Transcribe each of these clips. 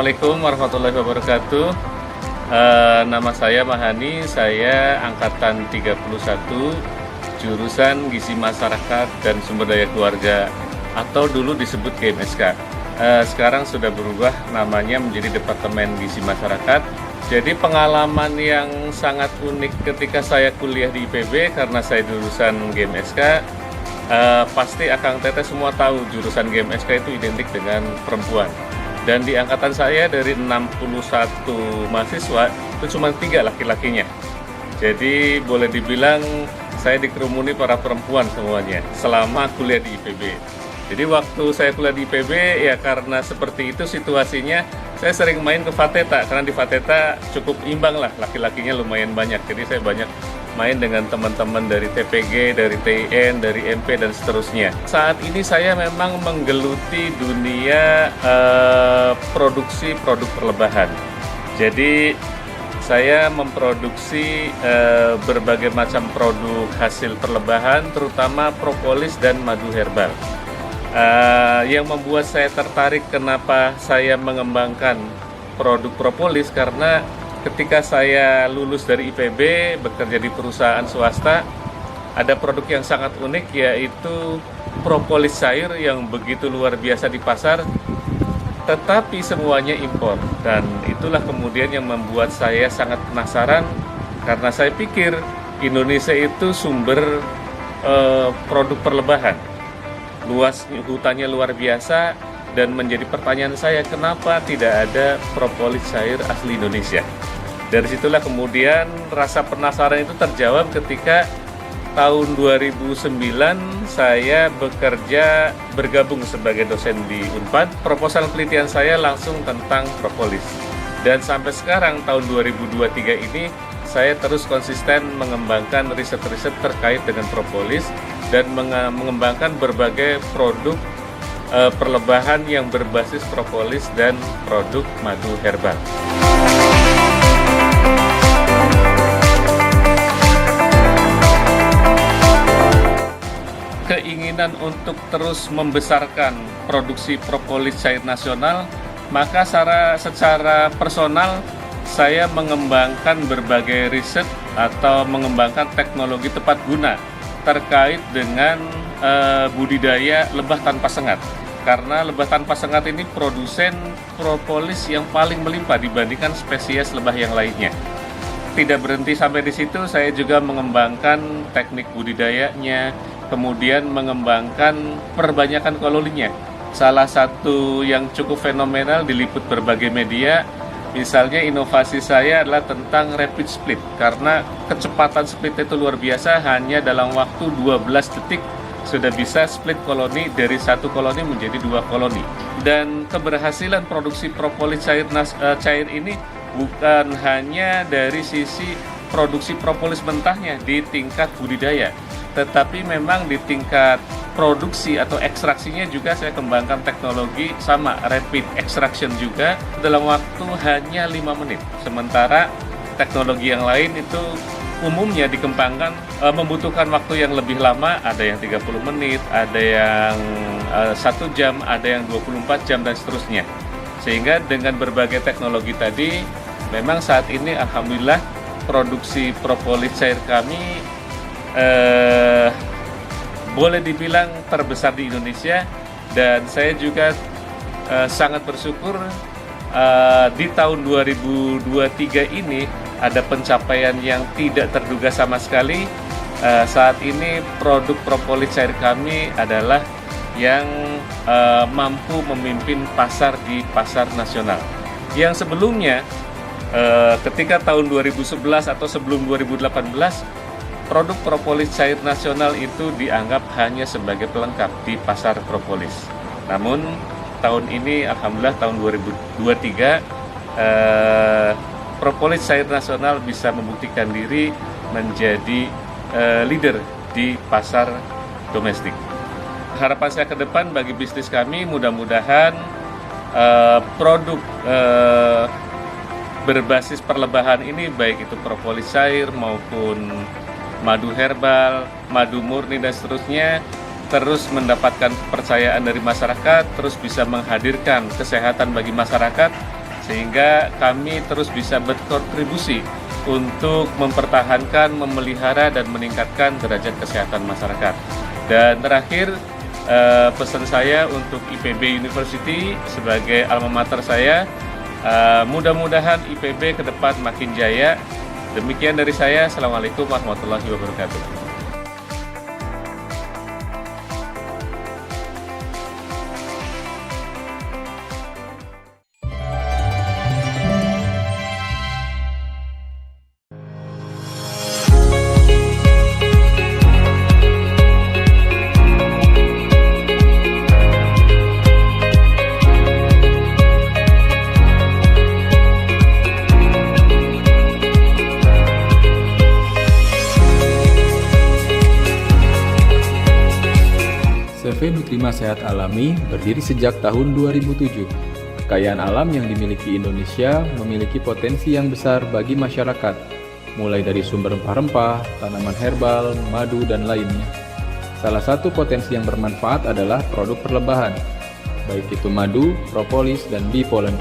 Assalamualaikum warahmatullahi wabarakatuh. Nama saya Mahani, saya angkatan 31, jurusan Gizi Masyarakat dan Sumber Daya Keluarga atau dulu disebut GMSK. Sekarang sudah berubah namanya menjadi Departemen Gizi Masyarakat. Jadi pengalaman yang sangat unik ketika saya kuliah di IPB karena saya jurusan GMSK. Pasti Akang Teteh semua tahu jurusan GMSK itu identik dengan perempuan. Dan di angkatan saya dari 61 mahasiswa itu cuma 3 laki-lakinya. Jadi boleh dibilang saya dikerumuni para perempuan semuanya selama kuliah di IPB. Jadi waktu saya kuliah di IPB ya karena seperti itu situasinya, saya sering main ke Fateta karena di Fateta cukup imbang lah, laki-lakinya lumayan banyak. Jadi saya banyak main dengan teman-teman dari TPG, dari TIN, dari MP, dan seterusnya. Saat ini saya memang menggeluti dunia produksi produk perlebahan. Jadi saya memproduksi berbagai macam produk hasil perlebahan, terutama propolis dan madu herbal. Yang membuat saya tertarik kenapa saya mengembangkan produk propolis karena ketika saya lulus dari IPB, bekerja di perusahaan swasta, ada produk yang sangat unik yaitu propolis cair yang begitu luar biasa di pasar, tetapi semuanya impor. Dan itulah kemudian yang membuat saya sangat penasaran karena saya pikir Indonesia itu sumber produk perlebahan. Luas hutannya luar biasa dan menjadi pertanyaan saya kenapa tidak ada propolis cair asli Indonesia. Dari situlah kemudian rasa penasaran itu terjawab ketika tahun 2009 saya bergabung sebagai dosen di Unpad. Proposal penelitian saya langsung tentang propolis. Dan sampai sekarang tahun 2023 ini saya terus konsisten mengembangkan riset-riset terkait dengan propolis dan mengembangkan berbagai produk perlebahan yang berbasis propolis dan produk madu herbal. Keinginan untuk terus membesarkan produksi propolis cair nasional, maka secara personal saya mengembangkan berbagai riset atau mengembangkan teknologi tepat guna terkait dengan budidaya lebah tanpa sengat. Karena lebah tanpa sengat ini produsen propolis yang paling melimpah dibandingkan spesies lebah yang lainnya. Tidak berhenti sampai di situ, saya juga mengembangkan teknik budidayanya, kemudian mengembangkan perbanyakan koloninya. Salah satu yang cukup fenomenal diliput berbagai media, misalnya inovasi saya adalah tentang rapid split, karena kecepatan split itu luar biasa, hanya dalam waktu 12 detik sudah bisa split koloni dari 1 koloni menjadi 2 koloni. Dan keberhasilan produksi propolis cair ini bukan hanya dari sisi produksi propolis mentahnya di tingkat budidaya, tetapi memang di tingkat produksi atau ekstraksinya juga saya kembangkan teknologi sama, rapid extraction juga dalam waktu hanya 5 menit. Sementara teknologi yang lain itu umumnya dikembangkan membutuhkan waktu yang lebih lama, ada yang 30 menit, ada yang 1 jam, ada yang 24 jam, dan seterusnya. Sehingga dengan berbagai teknologi tadi, memang saat ini alhamdulillah produksi propolis cair kami boleh dibilang terbesar di Indonesia, dan saya juga sangat bersyukur di tahun 2023 ini ada pencapaian yang tidak terduga sama sekali. Saat ini produk propolis cair kami adalah yang mampu memimpin pasar di pasar nasional. Yang sebelumnya ketika tahun 2011 atau sebelum 2018, produk propolis cair nasional itu dianggap hanya sebagai pelengkap di pasar propolis. Namun tahun ini alhamdulillah tahun 2023 propolis cair nasional bisa membuktikan diri menjadi leader di pasar domestik. Harapan saya ke depan bagi bisnis kami, mudah-mudahan produk berbasis perlebahan ini, baik itu propolis cair maupun madu herbal, madu murni, dan seterusnya, terus mendapatkan kepercayaan dari masyarakat, terus bisa menghadirkan kesehatan bagi masyarakat, sehingga kami terus bisa berkontribusi untuk mempertahankan, memelihara, dan meningkatkan derajat kesehatan masyarakat. Dan terakhir, pesan saya untuk IPB University sebagai alma mater saya, mudah-mudahan IPB ke depan makin jaya. Demikian dari saya. Assalamualaikum warahmatullahi wabarakatuh. CV Nutrima Sehat Alami berdiri sejak tahun 2007. Kekayaan alam yang dimiliki Indonesia memiliki potensi yang besar bagi masyarakat, mulai dari sumber rempah-rempah, tanaman herbal, madu, dan lainnya. Salah satu potensi yang bermanfaat adalah produk perlebahan, baik itu madu, propolis, dan bee pollen.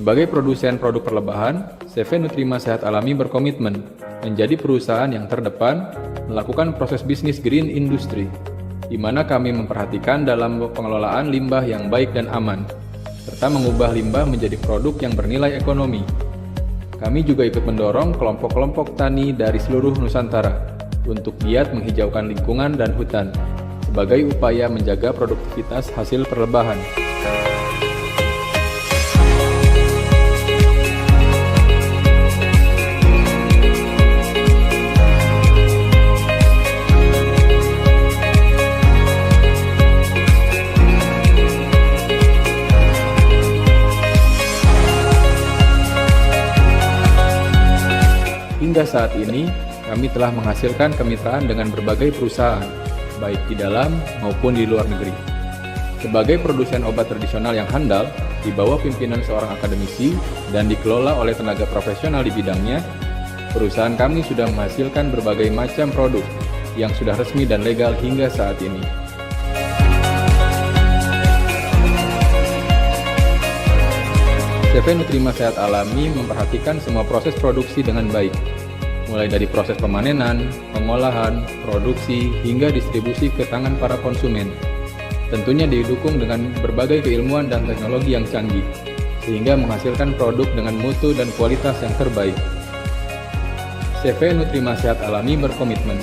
Sebagai produsen produk perlebahan, CV Nutrima Sehat Alami berkomitmen menjadi perusahaan yang terdepan melakukan proses bisnis green industry, di mana kami memperhatikan dalam pengelolaan limbah yang baik dan aman, serta mengubah limbah menjadi produk yang bernilai ekonomi. Kami juga ikut mendorong kelompok-kelompok tani dari seluruh Nusantara untuk giat menghijaukan lingkungan dan hutan, sebagai upaya menjaga produktivitas hasil perlebahan. Hingga saat ini, kami telah menghasilkan kemitraan dengan berbagai perusahaan, baik di dalam maupun di luar negeri. Sebagai produsen obat tradisional yang handal, di bawah pimpinan seorang akademisi dan dikelola oleh tenaga profesional di bidangnya, perusahaan kami sudah menghasilkan berbagai macam produk yang sudah resmi dan legal hingga saat ini. CV Nutrima Sehat Alami memperhatikan semua proses produksi dengan baik, mulai dari proses pemanenan, pengolahan, produksi, hingga distribusi ke tangan para konsumen. Tentunya didukung dengan berbagai keilmuan dan teknologi yang canggih, sehingga menghasilkan produk dengan mutu dan kualitas yang terbaik. CV Nutrima Sehat Alami berkomitmen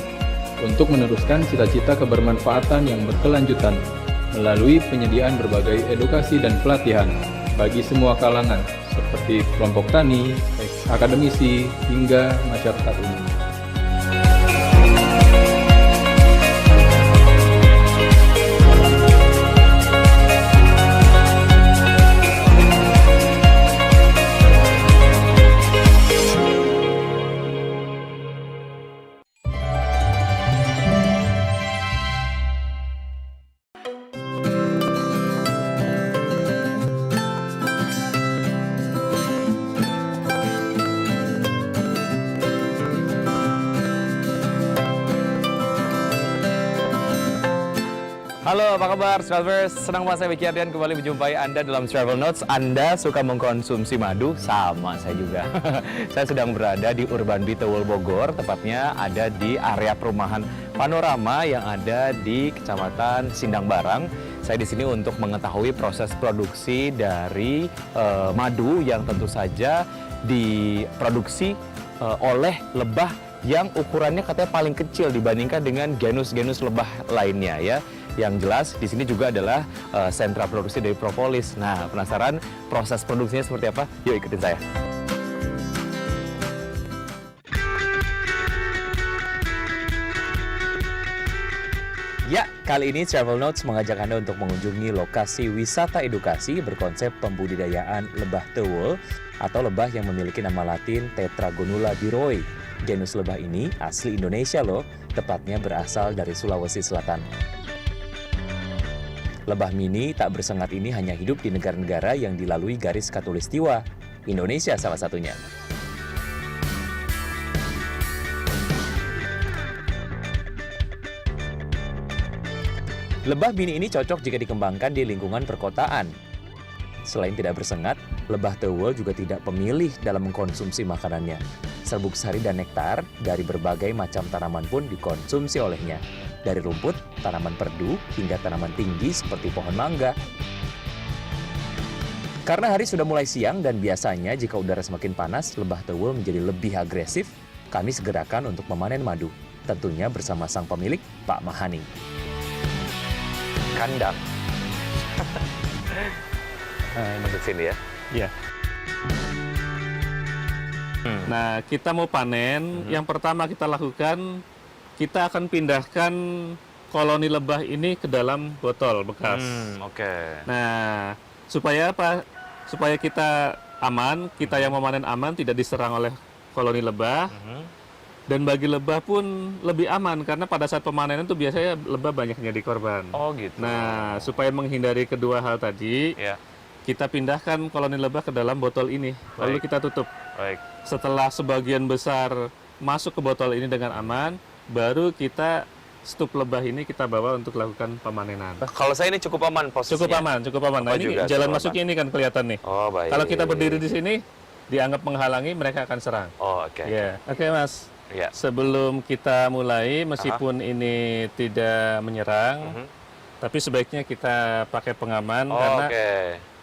untuk meneruskan cita-cita kebermanfaatan yang berkelanjutan melalui penyediaan berbagai edukasi dan pelatihan bagi semua kalangan, seperti kelompok tani, akademisi, hingga masyarakat umum. Halo, apa kabar Travelers? Senang banget saya Vicky Ardian kembali menjumpai Anda dalam Travel Notes. Anda suka mengkonsumsi madu? Sama saya juga. Saya sedang berada di Urban Bee Tewel Bogor, tepatnya ada di area perumahan Panorama yang ada di Kecamatan Sindang Barang. Saya di sini untuk mengetahui proses produksi dari madu yang tentu saja diproduksi oleh lebah yang ukurannya katanya paling kecil dibandingkan dengan genus-genus lebah lainnya ya. Yang jelas di sini juga adalah sentra produksi dari propolis. Nah, penasaran proses produksinya seperti apa? Yuk ikutin saya. Ya, kali ini Travel Notes mengajak Anda untuk mengunjungi lokasi wisata edukasi berkonsep pembudidayaan lebah tewel atau lebah yang memiliki nama latin Tetragonula biroi. Genus lebah ini asli Indonesia loh, tepatnya berasal dari Sulawesi Selatan. Lebah mini tak bersengat ini hanya hidup di negara-negara yang dilalui garis khatulistiwa. Indonesia salah satunya. Lebah mini ini cocok jika dikembangkan di lingkungan perkotaan. Selain tidak bersengat, lebah tewel juga tidak pemilih dalam mengkonsumsi makanannya. Serbuk sari dan nektar dari berbagai macam tanaman pun dikonsumsi olehnya. Dari rumput, tanaman perdu, hingga tanaman tinggi seperti pohon mangga. Karena hari sudah mulai siang dan biasanya jika udara semakin panas, lebah tewel menjadi lebih agresif, kami segerakan untuk memanen madu. Tentunya bersama sang pemilik, Pak Mahani. Kandang. Masuk sini ya. Iya. Nah, kita mau panen, yang pertama kita lakukan, kita akan pindahkan koloni lebah ini ke dalam botol bekas. Oke. Nah, supaya apa? Supaya kita aman, kita yang memanen aman, tidak diserang oleh koloni lebah. Dan bagi lebah pun lebih aman, karena pada saat pemanenan itu biasanya lebah banyak jadi korban. Oh gitu. Nah, supaya menghindari kedua hal tadi, Ya. kita pindahkan koloni lebah ke dalam botol ini, lalu Baik. kita tutup. Baik. Setelah sebagian besar masuk ke botol ini dengan aman, baru kita stup lebah ini kita bawa untuk lakukan pemanenan. Kalau saya ini cukup aman posisinya. Cukup aman. Nah, Oh, ini juga jalan cukup masuknya ini kan kelihatan nih. Oh baik. Kalau kita berdiri di sini, dianggap menghalangi, mereka akan serang. Oh oke. Ya, oke Mas. Ya. Sebelum kita mulai, meskipun ini tidak menyerang, tapi sebaiknya kita pakai pengaman Oh, karena oke.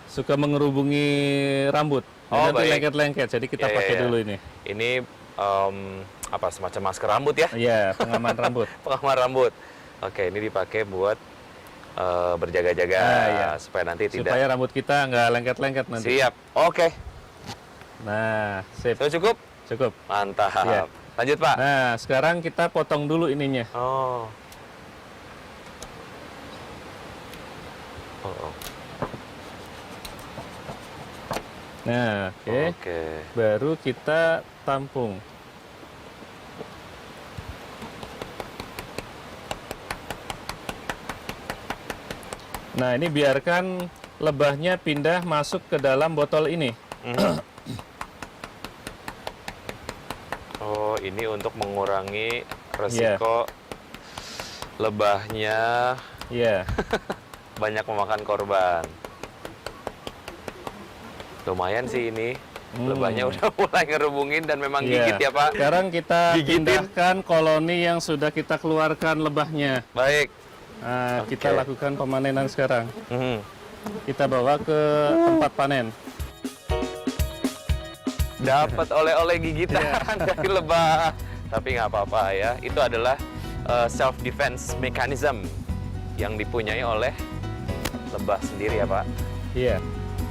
suka mengerubungi rambut. Oh, Nanti baik. lengket-lengket, jadi kita Ya, pakai ya. dulu ini. Ini apa semacam masker rambut ya? Iya, pengaman rambut. Pengaman rambut. Oke, ini dipakai buat berjaga-jaga Iya. supaya nanti tidak. Supaya rambut kita nggak lengket-lengket nanti. Siap. Oke. Nah, sip. Sudah cukup? Cukup. Mantap. Iya. Lanjut Pak. Nah, sekarang kita potong dulu ininya. Oh. Oh. Nah, oke. Oke. Baru kita tampung. Nah, ini biarkan lebahnya pindah masuk ke dalam botol ini. Oh, ini untuk mengurangi resiko lebahnya Iya. banyak memakan korban. Lumayan sih ini. Lebahnya udah mulai ngerubungin dan memang Iya. gigit ya Pak. Sekarang kita Gigitin. pindahkan koloni yang sudah kita keluarkan lebahnya. Baik. Nah, Oke. kita lakukan pemanenan sekarang. Mhm. Kita bawa ke tempat panen. Dapat oleh-oleh gigitan dari lebah. Tapi nggak apa-apa ya. Itu adalah self defense mechanism yang dipunyai oleh lebah sendiri ya Pak. Iya.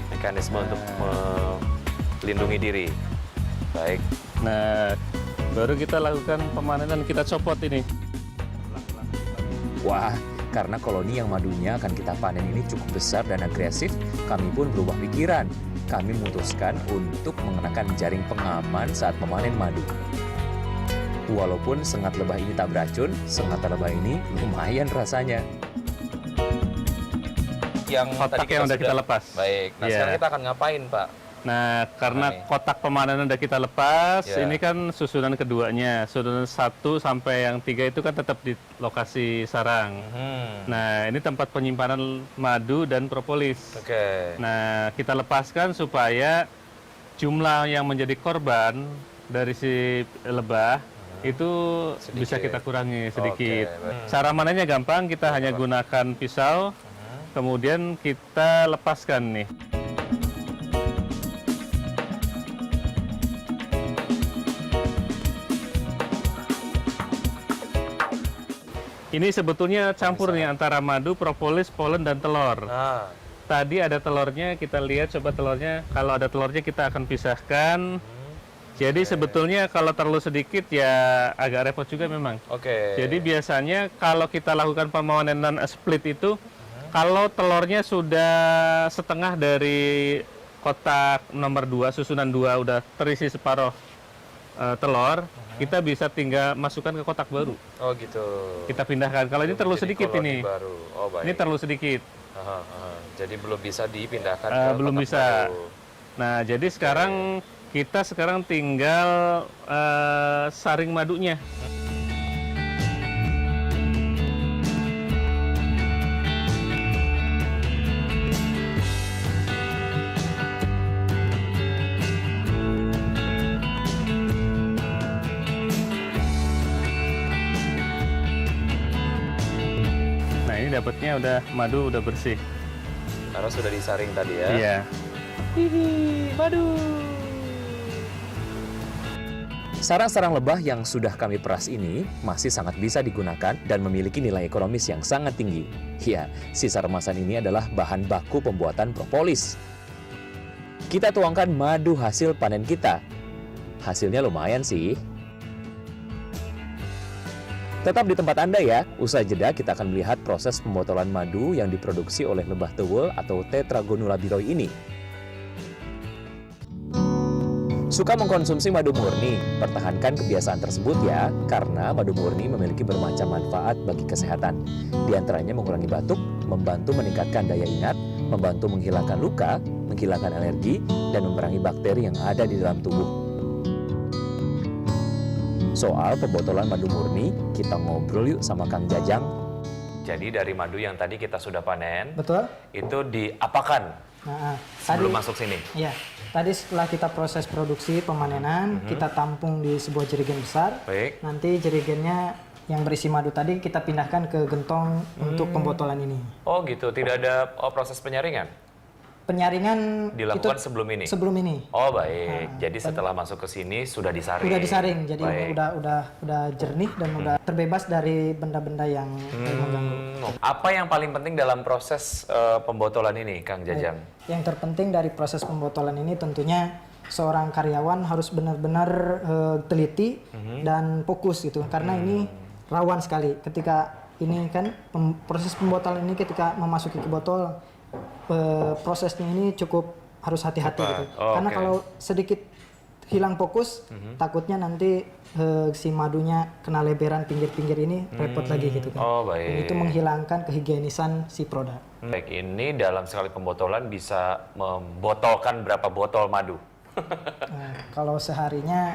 Mekanisme untuk melindungi diri. Baik. Nah, baru kita lakukan pemanenan, kita copot ini. Wah, karena koloni yang madunya akan kita panen ini cukup besar dan agresif, kami pun berubah pikiran. Kami memutuskan untuk mengenakan jaring pengaman saat memanen madu. Walaupun sengat lebah ini tak beracun, sengat lebah ini lumayan rasanya. Yang Kotak yang udah kita lepas. Baik. Nah, Iya. sekarang kita akan ngapain, Pak? Nah, karena Nah, nih. kotak pemanenan udah kita lepas, Ya. ini kan susunan keduanya. Susunan 1 sampai yang 3 itu kan tetap di lokasi sarang. Nah, ini tempat penyimpanan madu dan propolis. Oke. Nah, kita lepaskan supaya jumlah yang menjadi korban dari si lebah itu Sedikit. bisa kita kurangi sedikit. Oke, baik. Cara manennya gampang, kita hanya gunakan pisau, kemudian kita lepaskan nih. Ini sebetulnya campur nih antara madu, propolis, polen, dan telur. Nah, Tadi ada telurnya, kita lihat coba telurnya. Kalau ada telurnya kita akan pisahkan. Jadi sebetulnya kalau terlalu sedikit ya agak repot juga memang. oke. Jadi biasanya kalau kita lakukan pemanenan split itu, kalau telurnya sudah setengah dari kotak nomor 2, susunan 2 udah terisi separuh telur, kita bisa tinggal masukkan ke kotak baru. Oh gitu. Kita pindahkan. Kalau ini terlalu Jadi sedikit koloni ini. baru. Oh baik. Ini terlalu sedikit. Jadi belum bisa dipindahkan ke Belum kotak bisa. baru. Nah, jadi sekarang kita tinggal saring madunya. dapatnya udah madu udah bersih. Karena sudah disaring tadi ya. Iya. Madu. Sarang-sarang lebah yang sudah kami peras ini masih sangat bisa digunakan dan memiliki nilai ekonomis yang sangat tinggi. Ya, sisa remasan ini adalah bahan baku pembuatan propolis. Kita tuangkan madu hasil panen kita. Hasilnya lumayan sih. Tetap di tempat Anda ya. Usai jeda kita akan melihat proses pembotolan madu yang diproduksi oleh lebah tewel atau Tetragonula biroi ini. Suka mengkonsumsi madu murni? Pertahankan kebiasaan tersebut ya, karena madu murni memiliki bermacam manfaat bagi kesehatan. Di antaranya mengurangi batuk, membantu meningkatkan daya ingat, membantu menghilangkan luka, menghilangkan alergi, dan memerangi bakteri yang ada di dalam tubuh. Soal pembotolan madu murni, kita ngobrol yuk sama Kang Jajang. Jadi dari madu yang tadi kita sudah panen, Betul. itu diapakan sebelum masuk sini? Iya. Tadi setelah kita proses produksi pemanenan, kita tampung di sebuah jerigen besar. Baik. Nanti jerigennya yang berisi madu tadi kita pindahkan ke gentong untuk pembotolan ini. Oh gitu, tidak ada proses penyaringan? Penyaringan Dilakukan itu sebelum ini? Sebelum ini. Oh baik, jadi setelah masuk ke sini sudah disaring? Udah disaring, jadi Baik. udah jernih dan udah terbebas dari benda-benda yang mengganggu. Apa yang paling penting dalam proses pembotolan ini, Kang Jajang? Yang terpenting dari proses pembotolan ini tentunya seorang karyawan harus benar-benar teliti dan fokus gitu, karena ini rawan sekali. Ketika ini kan proses pembotolan ini ketika memasuki ke botol, prosesnya ini cukup harus hati-hati gitu. Karena kalau sedikit hilang fokus, takutnya nanti si madunya kena leberan pinggir-pinggir ini repot lagi gitu kan. Oh baik. Dan itu menghilangkan kehigienisan si produk. Baik, ini dalam sekali pembotolan bisa membotolkan berapa botol madu? Kalau seharinya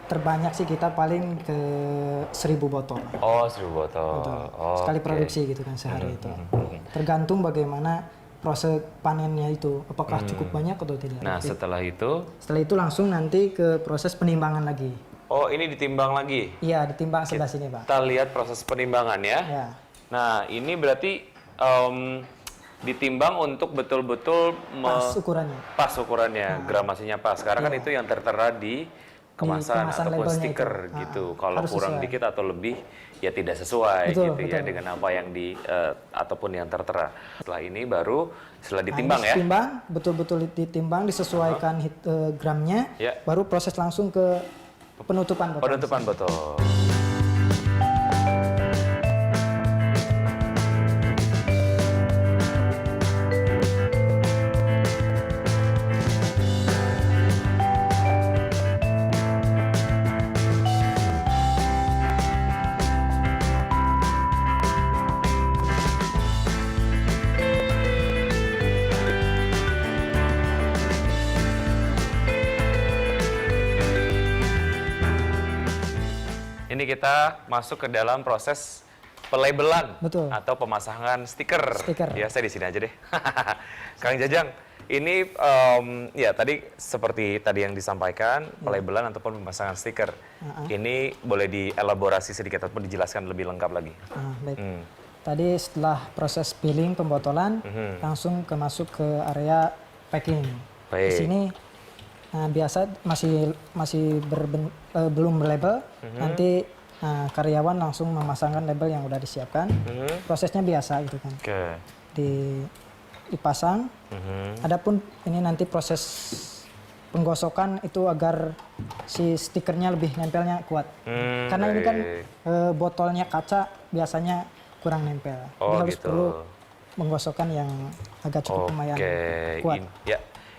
terbanyak sih kita paling ke 1000 botol. Oh 1000 botol. Oh, Sekali oke. produksi gitu kan sehari itu. Tergantung bagaimana proses panennya itu, apakah cukup banyak atau tidak. Nah setelah itu? Setelah itu langsung nanti ke proses penimbangan lagi. Oh ini ditimbang lagi? Iya, ditimbang sebelah sini Pak. Kita lihat proses penimbangan ya. Ya. Nah ini berarti ditimbang untuk betul-betul Pas ukurannya. pas ukurannya, gramasinya pas. Karena kan itu yang tertera di kemasan kemasan ataupun labelnya stiker itu. gitu. Kalau Harus kurang sesuai. dikit atau lebih ya tidak sesuai Betul, gitu ya betul. dengan apa yang ataupun yang tertera. Setelah ini baru setelah ditimbang Nah, ya. ditimbang, betul-betul ditimbang, disesuaikan gramnya, Ya. baru proses langsung ke penutupan botol. Penutupan botol. Ini kita masuk ke dalam proses pelabelan Betul. atau pemasangan stiker. Stiker. Ya, saya di sini aja deh. Kang Jajang, ini ya tadi seperti tadi yang disampaikan, pelabelan ataupun pemasangan stiker. Ini boleh dielaborasi sedikit ataupun dijelaskan lebih lengkap lagi. Baik. Tadi setelah proses peeling pembotolan, langsung masuk ke area packing. Baik. Di sini biasa masih belum berlabel, nanti karyawan langsung memasangkan label yang udah disiapkan. Prosesnya biasa gitu kan. Oke. Dipasang. Adapun ini nanti proses penggosokan itu agar si stikernya lebih nempelnya kuat. Karena ini kan botolnya kaca biasanya kurang nempel. Oh, Jadi harus gitu. perlu menggosokkan yang agak cukup lumayan kuat.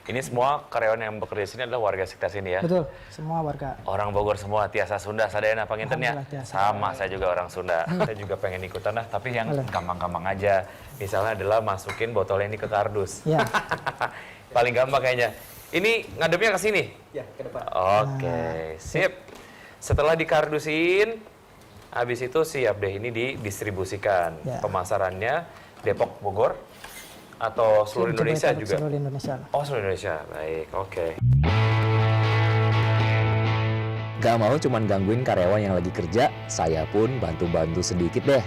Ini semua karyawan yang bekerja di sini adalah warga sekitar sini ya. Betul, semua warga. Orang Bogor semua, tiasa Sunda, sadayana pangintennya. Alhamdulillah, tiasa. Sama, saya juga orang Sunda. Saya juga pengen ikutan lah, tapi yang gampang-gampang aja. Misalnya adalah masukin botolnya ini ke kardus. Ya. Paling gampang kayaknya. Ini ngadepnya ke sini? Ya, ke depan. Oke, sip. Setelah dikardusin, habis itu siap deh ini didistribusikan. Ya. Pemasarannya Depok, Bogor, atau seluruh Indonesia Jabodetabek, juga? Seluruh Indonesia. Oh, seluruh Indonesia. Baik, oke. Gak mau cuman gangguin karyawan yang lagi kerja, saya pun bantu-bantu sedikit deh.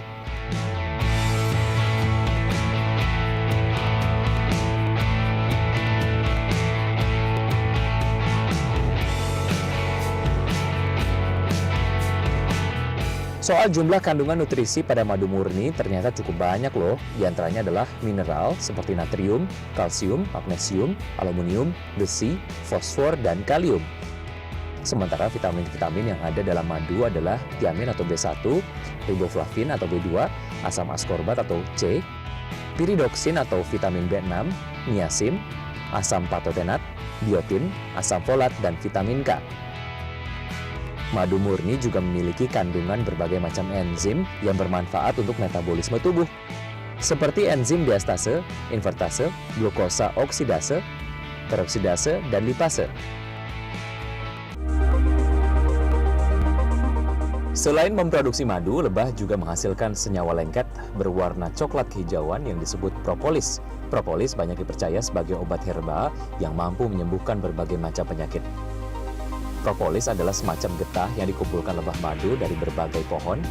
Soal jumlah kandungan nutrisi pada madu murni ternyata cukup banyak loh. Di antaranya adalah mineral seperti natrium, kalsium, magnesium, aluminium, besi, fosfor, dan kalium. Sementara vitamin-vitamin yang ada dalam madu adalah tiamin atau B1, riboflavin atau B2, asam askorbat atau C, piridoksin atau vitamin B6, niacin, asam patotenat, biotin, asam folat, dan vitamin K. Madu murni juga memiliki kandungan berbagai macam enzim yang bermanfaat untuk metabolisme tubuh, seperti enzim diastase, invertase, glukosa oksidase, peroksidase, dan lipase. Selain memproduksi madu, lebah juga menghasilkan senyawa lengket berwarna coklat kehijauan yang disebut propolis. Propolis banyak dipercaya sebagai obat herba yang mampu menyembuhkan berbagai macam penyakit. Propolis adalah semacam getah yang dikumpulkan lebah madu dari berbagai pohon,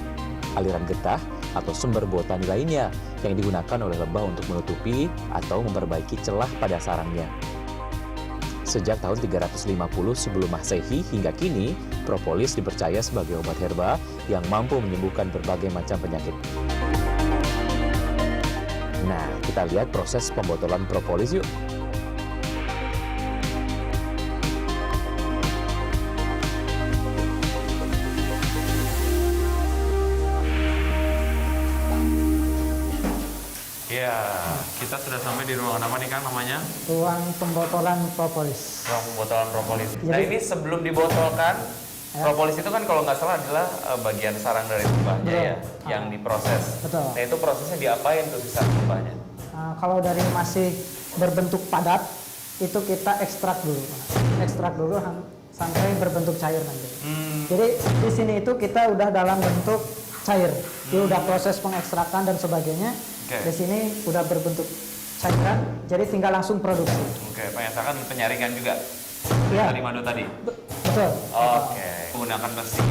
aliran getah, atau sumber botani lainnya yang digunakan oleh lebah untuk menutupi atau memperbaiki celah pada sarangnya. Sejak tahun 350 sebelum Masehi hingga kini, propolis dipercaya sebagai obat herba yang mampu menyembuhkan berbagai macam penyakit. Nah, kita lihat proses pembotolan propolis yuk. Ya, kita sudah sampai di ruangan apa nih Kang namanya? Ruang pembotolan propolis. Ruang pembotolan propolis. Jadi- Nah ini sebelum dibotolkan, propolis itu kan kalau nggak salah adalah bagian sarang dari lebahnya Betul. ya, yang diproses. Betul. Nah itu prosesnya diapain tuh si sarang lebahnya? Kalau dari masih berbentuk padat, itu kita ekstrak dulu. Ekstrak dulu sampai berbentuk cair nanti. Jadi di sini itu kita udah dalam bentuk cair. Dia udah proses pengekstrakan dan sebagainya. Oke. Di sini udah berbentuk cairan, jadi tinggal langsung produksi. Oke, pengekstrakan penyaringan juga Iya. dari madu tadi. Betul. Oke, menggunakan mesin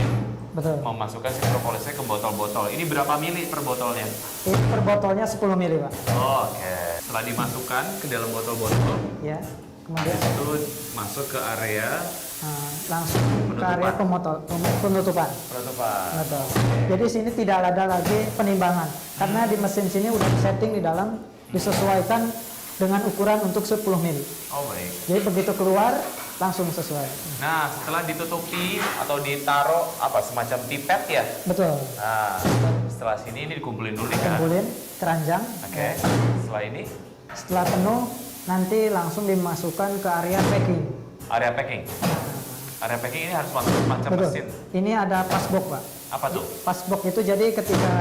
Betul. memasukkan si propolisnya ke botol-botol. Ini berapa mili per botolnya? Ini per botolnya 10 ml, Pak. Oke, setelah dimasukkan ke dalam botol-botol, Ya. Kemudian itu masuk ke area langsung ke area penutupan. penutupan. Betul. Jadi sini tidak ada lagi penimbangan karena di mesin sini udah disetting di dalam disesuaikan dengan ukuran untuk 10 mili. Oh baik. Jadi begitu keluar langsung sesuai. Nah, setelah ditutupi atau ditaruh apa semacam pipet ya. Betul. Nah, setelah sini ini dikumpulin dulu nih kan. Kumpulin keranjang. Oke. Setelah ini Setelah penuh nanti langsung dimasukkan ke area packing. area packing. Area packing ini harus masuk semacam Betul. mesin. Ini ada passbox, Pak. Apa tuh? Passbox itu jadi ketika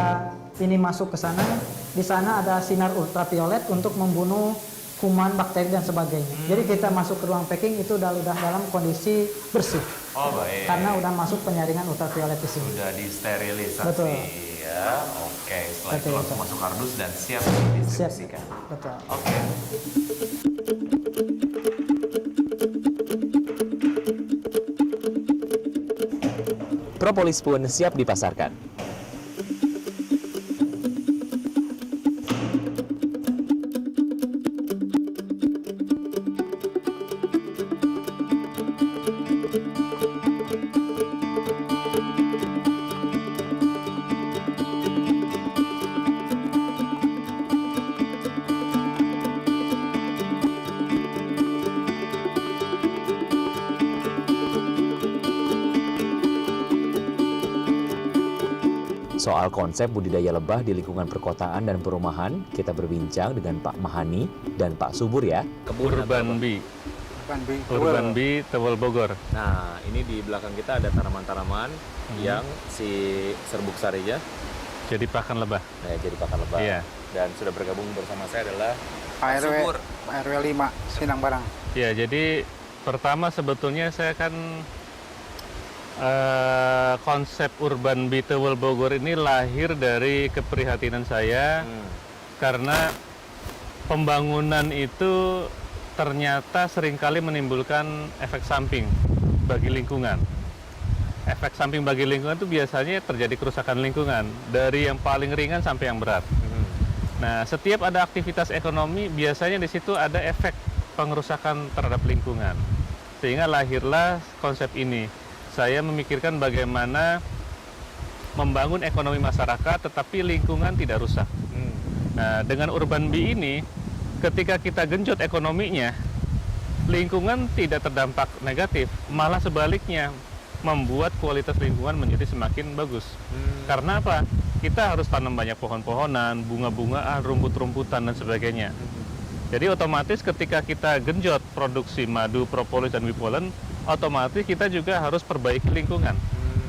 ini masuk ke sana, di sana ada sinar ultraviolet untuk membunuh kuman, bakteri dan sebagainya. Jadi kita masuk ke ruang packing itu udah dalam kondisi bersih Oh baik. karena udah masuk penyaringan ultraviolet di sini. Sudah disterilisasi Betul. ya. Oke, setelah itu Betul, langsung betul. masuk kardus dan siap Siap. didistribusikan. Betul. Oke. Propolis pun siap dipasarkan. Soal konsep budidaya lebah di lingkungan perkotaan dan perumahan, kita berbincang dengan Pak Mahani dan Pak Subur ya. Urban Bee. Urban Bee Tewel Bogor. Nah, ini di belakang kita ada tanaman-tanaman yang si serbuk sarinya Jadi pakan lebah. jadi pakan lebah. Iya. Dan sudah bergabung bersama saya adalah Pak RW, Subur. Pak RW 5, Sinang Barang. Ya, jadi pertama sebetulnya saya kan konsep Urban Bee Tewel Bogor ini lahir dari keprihatinan saya karena pembangunan itu ternyata seringkali menimbulkan efek samping bagi lingkungan. Efek samping bagi lingkungan itu biasanya terjadi kerusakan lingkungan dari yang paling ringan sampai yang berat. Nah, setiap ada aktivitas ekonomi biasanya di situ ada efek pengerusakan terhadap lingkungan. Sehingga lahirlah konsep ini. Saya memikirkan bagaimana membangun ekonomi masyarakat, tetapi lingkungan tidak rusak. Nah, dengan Urban Bee ini, ketika kita genjot ekonominya, lingkungan tidak terdampak negatif, malah sebaliknya, membuat kualitas lingkungan menjadi semakin bagus. Karena apa? Kita harus tanam banyak pohon-pohonan, bunga-bungaan, rumput-rumputan, dan sebagainya. Jadi otomatis ketika kita genjot produksi madu, propolis, dan bee pollen, otomatis kita juga harus perbaiki lingkungan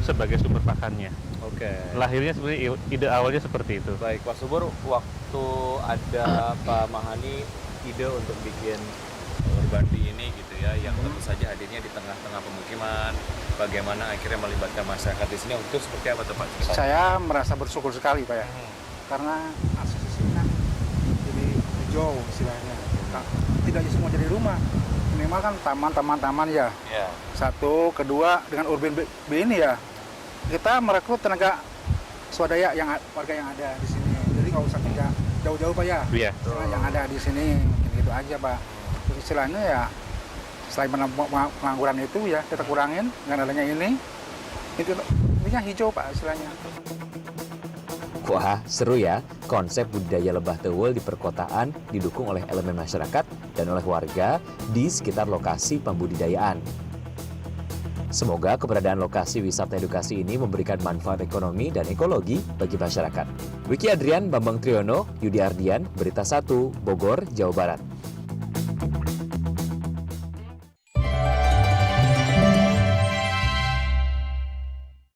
sebagai sumber pakannya. Oke. Lahirnya seperti ide awalnya seperti itu. Baik, Pak Subur, waktu ada Pak Mahani ide untuk bikin Urban Bee ini gitu ya, yang tentu saja hadirnya di tengah-tengah pemukiman, bagaimana akhirnya melibatkan masyarakat di sini, untuk seperti apa tuh Pak? Saya merasa bersyukur sekali Pak ya, karena akses di sini kan jadi hijau istilahnya. Nah, tidak semua jadi rumah, minimal kan taman ya. Satu, kedua dengan Urban Bee ini ya, kita merekrut tenaga swadaya warga yang ada di sini. Jadi nggak usah kerja jauh-jauh Pak ya. Iya. Yang ada di sini mungkin gitu aja Pak. Terus istilahnya ya, selain pengangguran itu ya kita kurangin dengan adanya ini. Itu intinya hijau Pak istilahnya. Wah, seru ya. Konsep budidaya lebah tewel di perkotaan didukung oleh elemen masyarakat dan oleh warga di sekitar lokasi pembudidayaan. Semoga keberadaan lokasi wisata edukasi ini memberikan manfaat ekonomi dan ekologi bagi masyarakat. Wiki Adrian, Bambang Triyono, Yudi Ardian, Berita 1, Bogor, Jawa Barat.